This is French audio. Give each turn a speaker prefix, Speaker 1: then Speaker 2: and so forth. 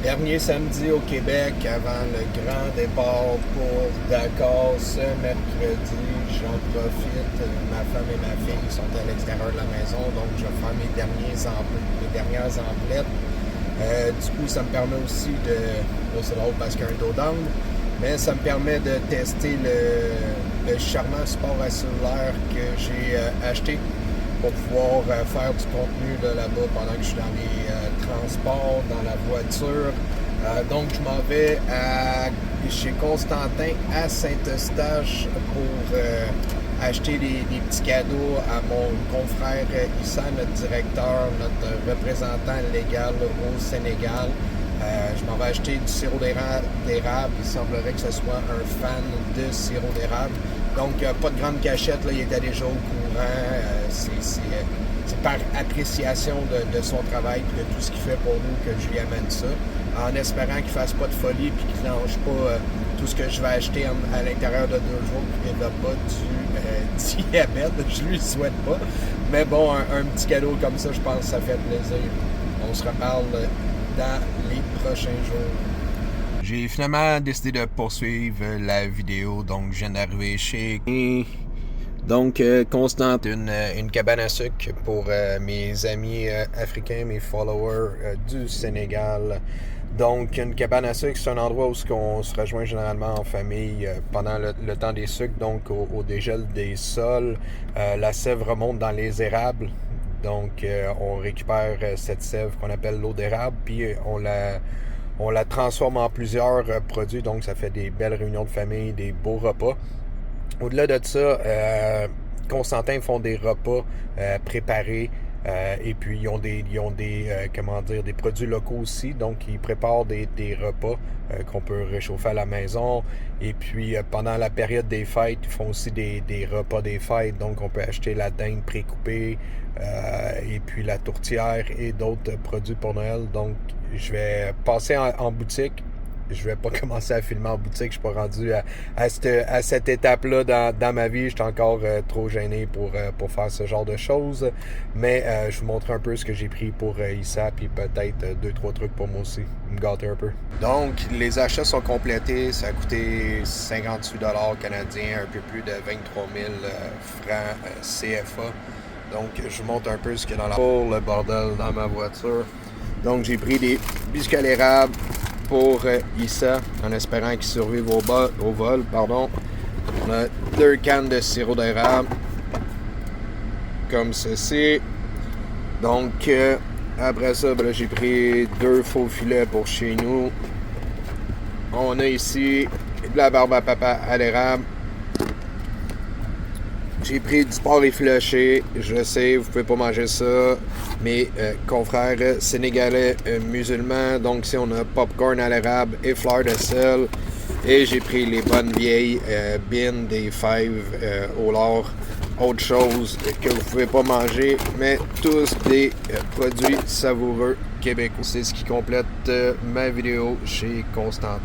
Speaker 1: Dernier samedi au Québec avant le grand départ pour Dakar ce mercredi. J'en profite. Ma femme et ma fille sont à l'extérieur de la maison, donc je vais faire mes dernières emplettes. Du coup, ça me permet aussi de. Là, c'est drôle parce qu'il y a un dos down, mais ça me permet de tester le charmant support à cellulaire que j'ai acheté pour pouvoir faire du contenu de là-bas pendant que je suis dans les transports, dans la voiture. Donc, je m'en vais chez Constantin à Saint-Eustache pour acheter des petits cadeaux à mon confrère Issa, notre directeur, notre représentant légal au Sénégal. Je m'en vais acheter du sirop d'érable. Il semblerait que ce soit un fan de sirop d'érable. Donc, pas de grande cachette, là, il était déjà au courant. C'est par appréciation de son travail et de tout ce qu'il fait pour nous que je lui amène ça. En espérant qu'il ne fasse pas de folie et qu'il ne lâche pas tout ce que je vais acheter à l'intérieur de 2 jours et qu'il ne développe pas du diabète. Je lui souhaite pas. Mais bon, un petit cadeau comme ça, je pense que ça fait plaisir. On se reparle dans les prochains jours. J'ai finalement décidé de poursuivre la vidéo, donc je viens d'arriver chez... Donc, Constante, une cabane à sucre pour mes amis africains, mes followers du Sénégal. Donc, une cabane à sucre, c'est un endroit où on se rejoint généralement en famille pendant le temps des sucres, donc au dégel des sols. La sève remonte dans les érables. Donc, on récupère cette sève qu'on appelle l'eau d'érable, puis on la transforme en plusieurs produits. Donc, ça fait des belles réunions de famille, des beaux repas. Au-delà de ça, Constantin font des repas préparés et puis ils ont des des produits locaux aussi. Donc, ils préparent des repas qu'on peut réchauffer à la maison. Et puis, pendant la période des fêtes, ils font aussi des repas des fêtes. Donc, on peut acheter la dinde précoupée et puis la tourtière et d'autres produits pour Noël. Donc, je vais passer en boutique. Je vais pas commencer à filmer en boutique. Je suis pas rendu à cette étape-là dans ma vie. Je suis encore trop gêné pour faire ce genre de choses. Mais je vous montre un peu ce que j'ai pris pour Issa, puis peut-être 2-3 trucs pour moi aussi. Me gâter un peu. Donc, les achats sont complétés. Ça a coûté 58$ canadiens, un peu plus de 23 000 francs CFA. Donc, je vous montre un peu ce qu'il y a dans pour le bordel dans ma voiture. Donc, j'ai pris des biscuits à l'érable pour Issa, en espérant qu'il survive au vol. Pardon. On a 2 cannes de sirop d'érable, comme ceci. Donc, après ça, ben là, j'ai pris 2 faux filets pour chez nous. On a ici de la barbe à papa à l'érable. J'ai pris du porc effiloché. Je sais, vous pouvez pas manger ça. Mes confrères sénégalais musulmans. Donc ici, on a popcorn à l'érable et fleurs de sel. Et j'ai pris les bonnes vieilles bines des fèves au lard. Autre chose que vous pouvez pas manger, mais tous des produits savoureux québécois. C'est ce qui complète ma vidéo chez Constantin.